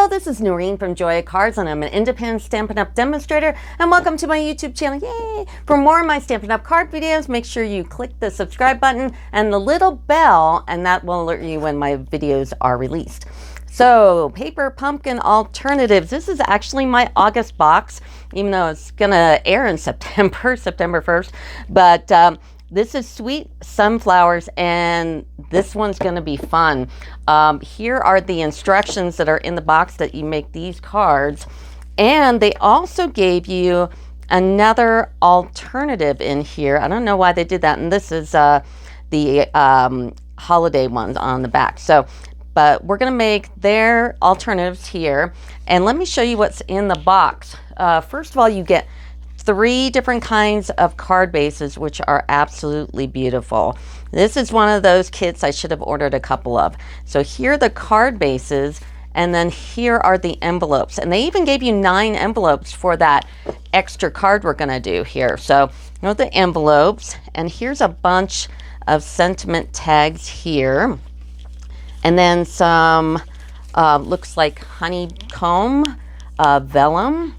Hello, this is Noreen from Joya Cards, and I'm an independent Stampin' Up! Demonstrator, and welcome to my YouTube channel. Yay! For more of my Stampin' Up! Card videos, make sure you click the subscribe button and the little bell, and that will alert you when my videos are released. So, Paper Pumpkin Alternatives. This is actually my August box, even though it's going to air in September 1st. But this is Sweet Sunflowers, and this one's going to be fun. Here are the instructions that are in the box that you make these cards. And they also gave you another alternative in here. I don't know why they did that. And this is the holiday ones on the back. So, but we're going to make their alternatives here. And let me show you what's in the box. First of all, you get 3 different kinds of card bases, which are absolutely beautiful. This is one of those kits I should have ordered a couple of. So here are the card bases, and then here are the envelopes. And they even gave you 9 envelopes for that extra card we're going to do here. So you know the envelopes, and here's a bunch of sentiment tags here. And then some, looks like honeycomb, vellum.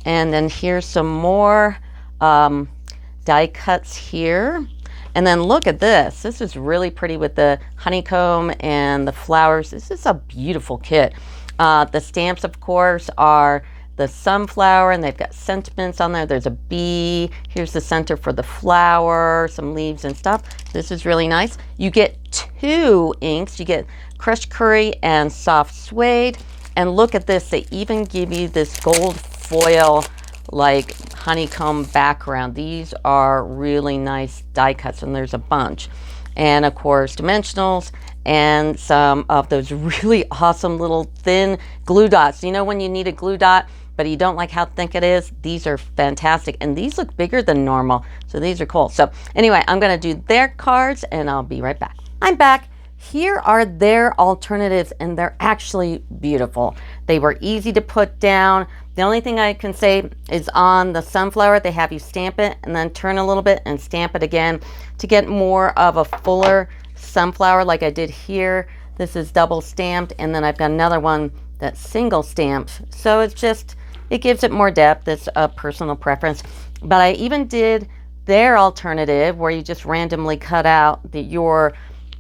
And then here's some more die cuts here. And then look at this. This is really pretty with the honeycomb and the flowers. This is a beautiful kit. The stamps, of course, are the sunflower, and they've got sentiments on there. There's a bee. Here's the center for the flower, some leaves and stuff. This is really nice. You get 2 inks. You get crushed curry and soft suede. And look at this. They even give you this gold foil like honeycomb background. These are really nice die cuts, and there's a bunch. And of course dimensionals and some of those really awesome little thin glue dots. You know when you need a glue dot but you don't like how thick it is? These are fantastic, and these look bigger than normal, so these are cool. So anyway, I'm going to do their cards and I'll be right back. I'm back. Here are their alternatives, and they're actually beautiful. They were easy to put down. The only thing I can say is on the sunflower, they have you stamp it and then turn a little bit and stamp it again to get more of a fuller sunflower like I did here. This is double stamped, and then I've got another one that's single stamped. So it's just, it gives it more depth. It's a personal preference. But I even did their alternative where you just randomly cut out your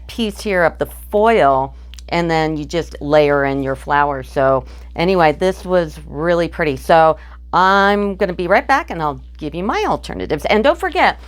piece here of the foil, and then you just layer in your flowers. So anyway, this was really pretty. So I'm going to be right back, and I'll give you my alternatives. And don't forget,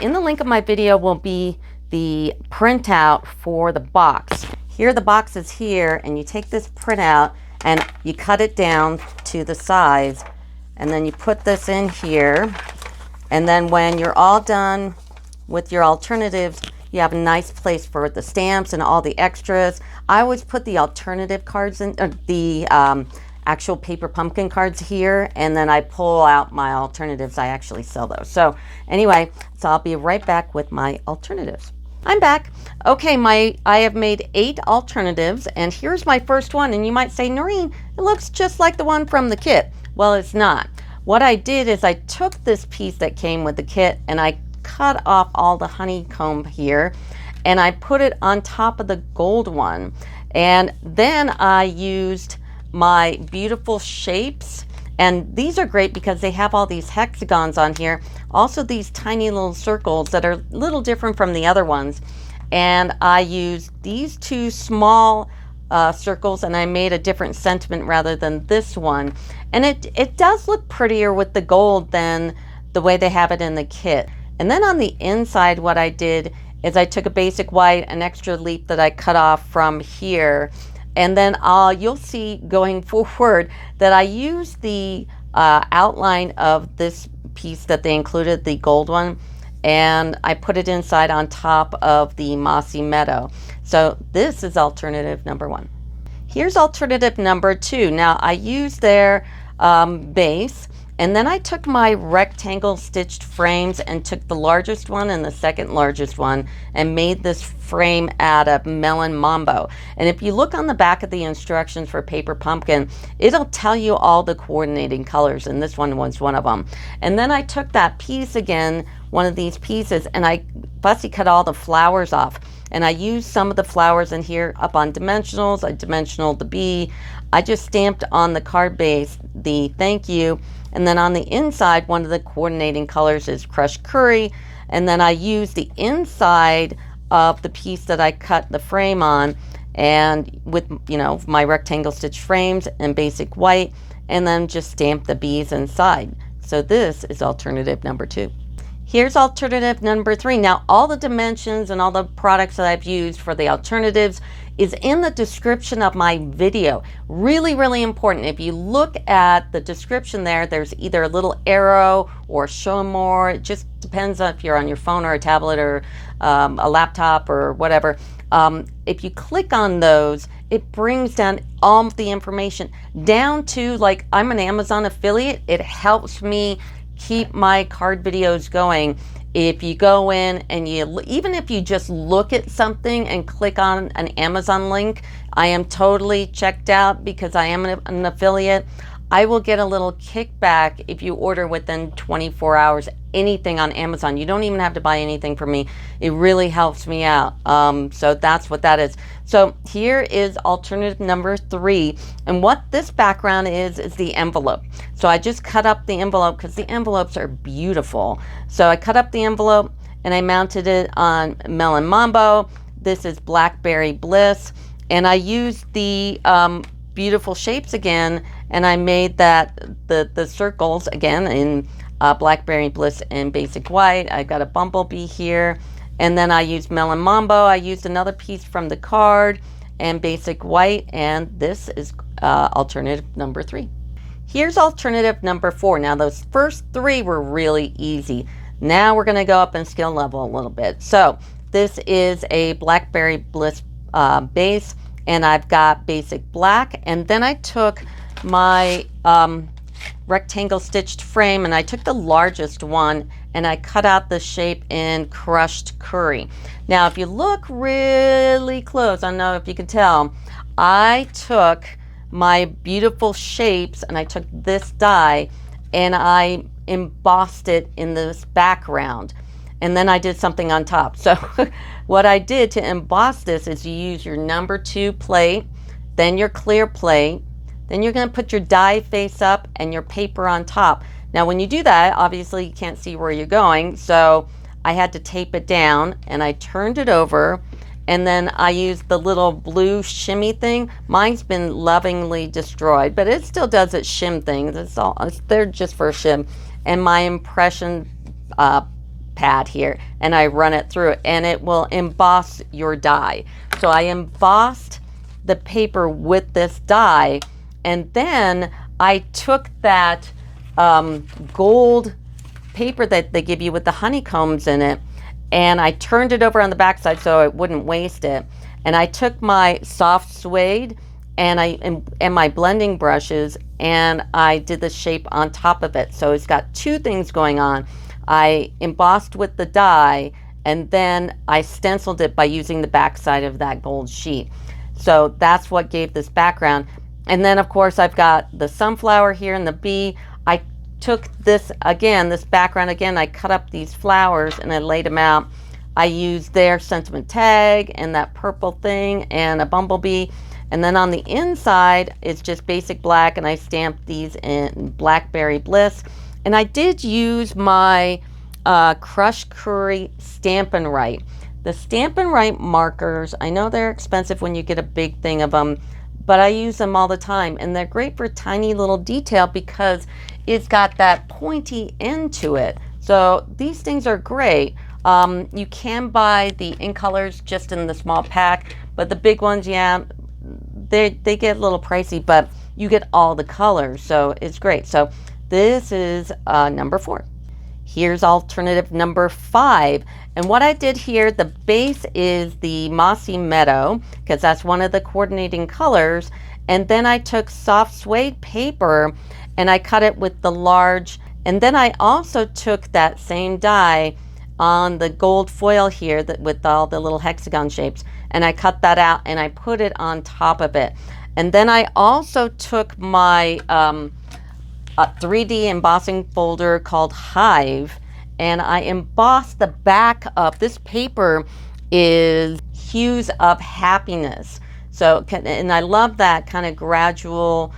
in the link of my video will be the printout for the box. Here the box is here, and you take this printout and you cut it down to the size, and then you put this in here. And then when you're all done with your alternatives, you have a nice place for the stamps and all the extras. I always put the alternative cards in, the actual paper pumpkin cards here, and then I pull out my alternatives. I actually sell those. So anyway, so I'll be right back with my alternatives. I'm back. Okay, I have made 8 alternatives, and here's my first one. And you might say, Noreen, it looks just like the one from the kit. Well, it's not. What I did is I took this piece that came with the kit, and I cut off all the honeycomb here, and I put it on top of the gold one. And then I used my beautiful shapes, and these are great because they have all these hexagons on here, also these tiny little circles that are a little different from the other ones. And I used these 2 small circles, and I made a different sentiment rather than this one. And it does look prettier with the gold than the way they have it in the kit. And then on the inside, what I did is I took a basic white, an extra leaf that I cut off from here, and then you'll see going forward that I used the outline of this piece that they included, the gold one, and I put it inside on top of the Mossy Meadow. So this is alternative number 1. Here's alternative number 2. Now I used their base, and then I took my rectangle stitched frames and took the largest one and the second largest one and made this frame out of Melon Mambo. And if you look on the back of the instructions for Paper Pumpkin, it'll tell you all the coordinating colors, and this one was one of them. And then I took that piece again, one of these pieces, and I fussy cut all the flowers off. And I used some of the flowers in here up on dimensionals. I dimensional the bee. I just stamped on the card base the thank you. And then on the inside, one of the coordinating colors is crushed curry. And then I used the inside of the piece that I cut the frame on, and with, you know, my rectangle stitch frames in basic white, and then just stamp the bees inside. So this is alternative number 2. Here's alternative number 3. Now, all the dimensions and all the products that I've used for the alternatives is in the description of my video. Really, really important. If you look at the description there, there's either a little arrow or show more. It just depends on if you're on your phone or a tablet or a laptop or whatever. If you click on those, it brings down all the information down to, like, I'm an Amazon affiliate. It helps me keep my card videos going. If you go in and even if you just look at something and click on an Amazon link, I am totally checked out because I am an affiliate. I will get a little kickback if you order within 24 hours, anything on Amazon. You don't even have to buy anything from me. It really helps me out. So that's what that is. So here is alternative number 3. And what this background is the envelope. So I just cut up the envelope because the envelopes are beautiful. So I cut up the envelope and I mounted it on Melon Mambo. This is Blackberry Bliss. And I used the beautiful shapes again, and I made that the circles again in Blackberry Bliss in basic white. I got a bumblebee here, and then I used Melon Mambo. I used another piece from the card and basic white, and this is alternative number 3. Here's alternative number 4. Now those first 3 were really easy. Now we're going to go up in skill level a little bit. So this is a Blackberry Bliss base, and I've got basic black, and then I took my rectangle stitched frame and I took the largest one and I cut out the shape in crushed curry. Now if you look really close, I don't know if you can tell, I took my beautiful shapes and I took this die and I embossed it in this background, and then I did something on top. So what I did to emboss this is you use your number 2 plate, then your clear plate, then you're going to put your die face up and your paper on top. Now when you do that, obviously you can't see where you're going, so I had to tape it down and I turned it over, and then I used the little blue shimmy thing. Mine's been lovingly destroyed, but it still does its shim thing. They're just for shim. And my impression pad here, and I run it through it, and it will emboss your die. So I embossed the paper with this die, and then I took that gold paper that they give you with the honeycombs in it, and I turned it over on the back side so it wouldn't waste it. And I took my soft suede and my blending brushes, and I did the shape on top of it. So it's got 2 things going on. I embossed with the die, and then I stenciled it by using the back side of that gold sheet. So that's what gave this background. And then of course I've got the sunflower here and the bee. I took this again, this background again, I cut up these flowers and I laid them out. I used their sentiment tag and that purple thing and a bumblebee. And then on the inside, it's just basic black, and I stamped these in Blackberry Bliss. And I did use my crushed curry Stampin' Right. The Stampin' Right markers, I know they're expensive when you get a big thing of them, but I use them all the time. And they're great for tiny little detail because it's got that pointy end to it. So these things are great. You can buy the ink colors just in the small pack, but the big ones, yeah, they get a little pricey, but you get all the colors, so it's great. So this is number 4. Here's alternative number 5. And what I did here, the base is the Mossy Meadow, because that's one of the coordinating colors. And then I took soft suede paper and I cut it with the large. And then I also took that same die on the gold foil here with all the little hexagon shapes, and I cut that out and I put it on top of it. And then I also took my 3D embossing folder called Hive, and I embossed the back of this paper is Hues of Happiness. So, and I love that kind of gradual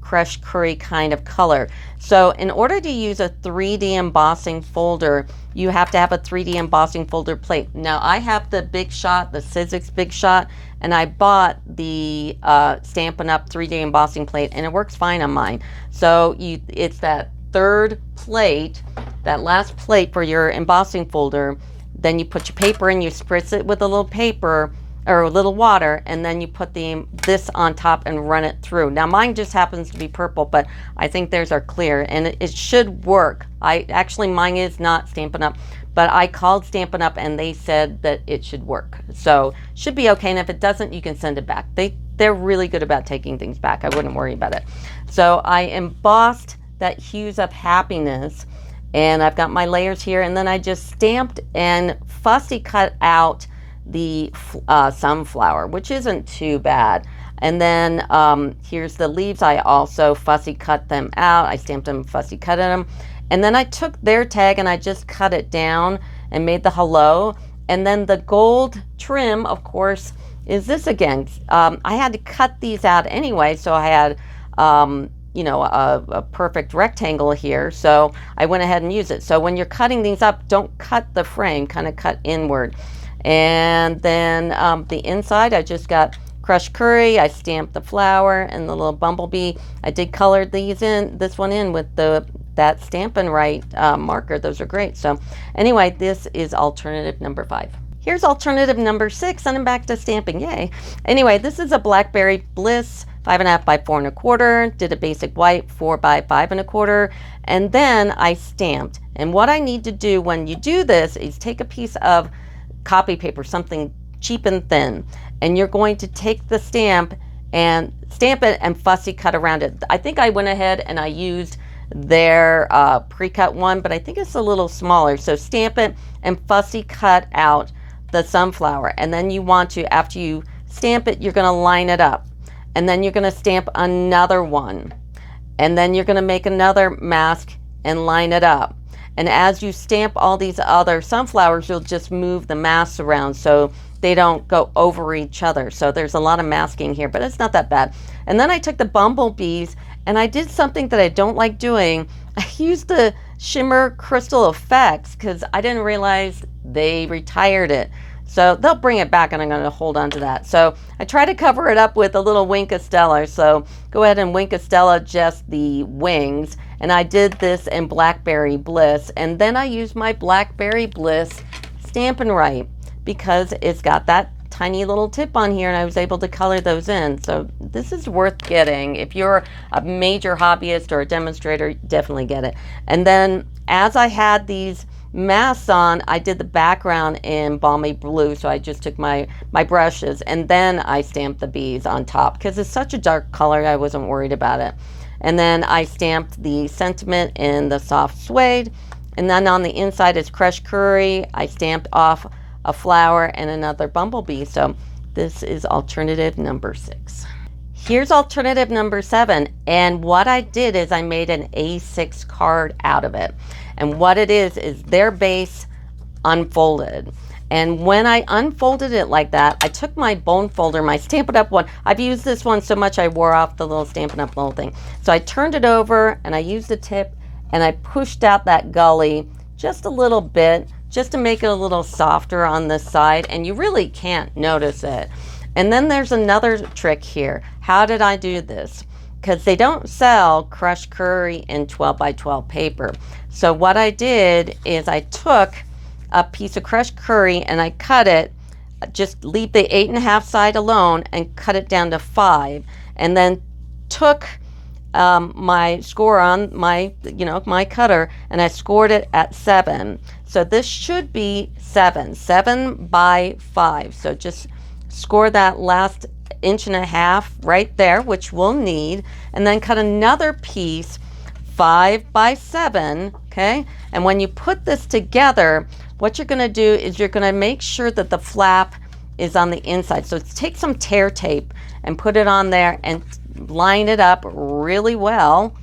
crushed curry kind of color. So in order to use a 3D embossing folder, you have to have a 3D embossing folder plate. Now I have the Big Shot, the Sizzix Big Shot, and I bought the Stampin' Up 3D embossing plate, and it works fine on mine. So it's that third plate, that last plate for your embossing folder. Then you put your paper in, you spritz it with a little paper or a little water, and then you put this on top and run it through. Now mine just happens to be purple, but I think theirs are clear, and it should work. Actually mine is not Stampin' Up, but I called Stampin' Up and they said that it should work. So should be okay, and if it doesn't, you can send it back. They're really good about taking things back. I wouldn't worry about it. So I embossed that Hues of Happiness, and I've got my layers here, and then I just stamped and fussy cut out the sunflower, which isn't too bad. And then here's the leaves. I also fussy cut them out. I stamped them, fussy cut them, and then I took their tag and I just cut it down and made the hello. And then the gold trim, of course, is this again. I had to cut these out anyway, so I had you know, a perfect rectangle here, so I went ahead and used it. So when you're cutting these up, don't cut the frame, kind of cut inward. And then the inside, I just got crushed curry. I stamped the flower and the little bumblebee. I did color this one in with that Stampin' Right marker. Those are great. So anyway, this is alternative number 5. Here's alternative number 6, and I'm back to stamping. Yay! Anyway, this is a Blackberry Bliss 5.5 by 4 1/4. Did a basic white 4 by 5 1/4, and then I stamped. And what I need to do when you do this is take a piece of copy paper, something cheap and thin, and you're going to take the stamp and stamp it and fussy cut around it. I think I went ahead and I used their pre-cut one, but I think it's a little smaller. So stamp it and fussy cut out the sunflower, and then you want to, after you stamp it, you're going to line it up, and then you're going to stamp another one, and then you're going to make another mask and line it up. And as you stamp all these other sunflowers, you'll just move the masks around so they don't go over each other. So there's a lot of masking here, but it's not that bad. And then I took the bumblebees and I did something that I don't like doing. I used the Shimmer Crystal Effects because I didn't realize they retired it. So they'll bring it back, and I'm going to hold on to that. So I try to cover it up with a little Wink of Stella. So go ahead and Wink of Stella just the wings. And I did this in Blackberry Bliss. And then I used my Blackberry Bliss Stampin' Right because it's got that tiny little tip on here, and I was able to color those in. So this is worth getting. If you're a major hobbyist or a demonstrator, definitely get it. And then as I had these masks on, I did the background in balmy blue, so I just took my brushes, and then I stamped the bees on top because it's such a dark color. I wasn't worried about it. And then I stamped the sentiment in the soft suede, and then on the inside is crushed curry. I stamped off a flower and another bumblebee. So this is alternative number 6. Here's alternative number 7, and what I did is I made an A6 card out of it. And what it is their base unfolded. And when I unfolded it like that, I took my bone folder, my Stampin' Up one. I've used this one so much I wore off the little Stampin' Up little thing. So I turned it over and I used the tip and I pushed out that gully just a little bit, just to make it a little softer on this side, and you really can't notice it. And then there's another trick here. How did I do this? Because they don't sell crushed curry in 12 by 12 paper. So what I did is I took a piece of crushed curry and I cut it, just leave the 8.5 side alone and cut it down to 5, and then took my score on my cutter, and I scored it at 7. So this should be 7 by 5. So just score that last 1.5 inches right there, which we'll need, and then cut another piece 5 by 7. Okay, and when you put this together, what you're going to do is you're going to make sure that the flap is on the inside. So take some tear tape and put it on there and line it up really well.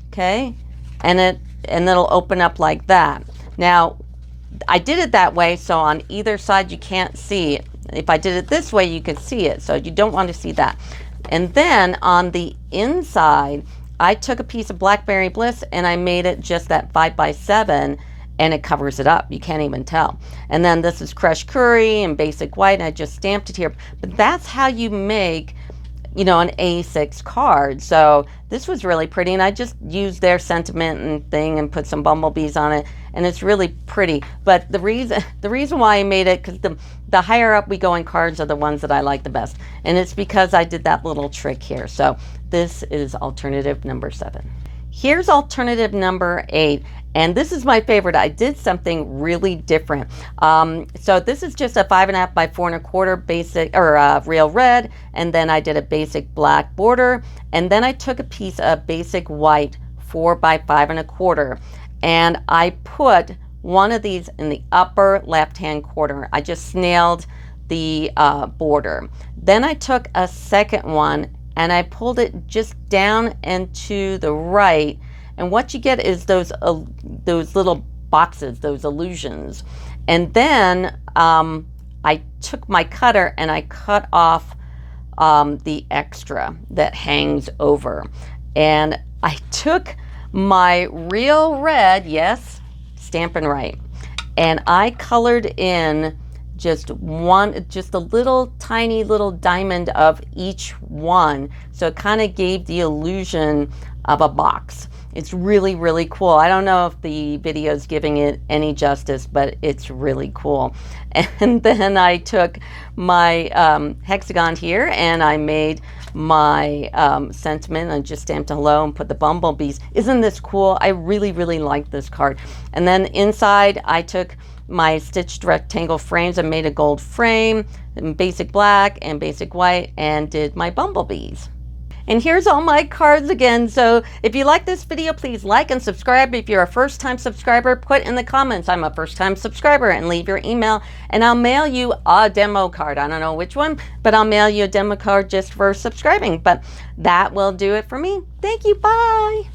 Okay, and it'll open up like that. Now I did it that way so on either side you can't see If I did it this way, you could see it. So you don't want to see that. And then on the inside, I took a piece of Blackberry Bliss and I made it just that 5x7, and it covers it up. You can't even tell. And then this is crushed curry and basic white, and I just stamped it here. But that's how you make, you know, an A6 card. So this was really pretty, and I just used their sentiment and thing and put some bumblebees on it, and it's really pretty. But the reason why I made it, because the higher up we go in cards are the ones that I like the best, and it's because I did that little trick here. So this is alternative number 7. Here's alternative number 8, and this is my favorite. I did something really different. So this is just a 5.5 by 4.25 basic, or real red, and then I did a basic black border, and then I took a piece of basic white 4 by 5.25, and I put one of these in the upper left-hand corner. I just snailed the border. Then I took a second one and I pulled it just down and to the right, and what you get is those little boxes, those illusions. And then I took my cutter and I cut off the extra that hangs over, and I took my real red, yes, Stampin' Right, and I colored in just a little tiny little diamond of each one, so it kind of gave the illusion of a box. It's really, really cool. I don't know if the video is giving it any justice, but it's really cool. And then I took my hexagon here and I made my sentiment. I just stamped hello and put the bumblebees. Isn't this cool? I really, really like this card. And then inside I took my stitched rectangle frames and made a gold frame in basic black and basic white and did my bumblebees. And here's all my cards again. So if you like this video, please like and subscribe. If you're a first-time subscriber, put in the comments, I'm a first-time subscriber, and leave your email, and I'll mail you a demo card. I don't know which one, but I'll mail you a demo card just for subscribing. But that will do it for me. Thank you. Bye.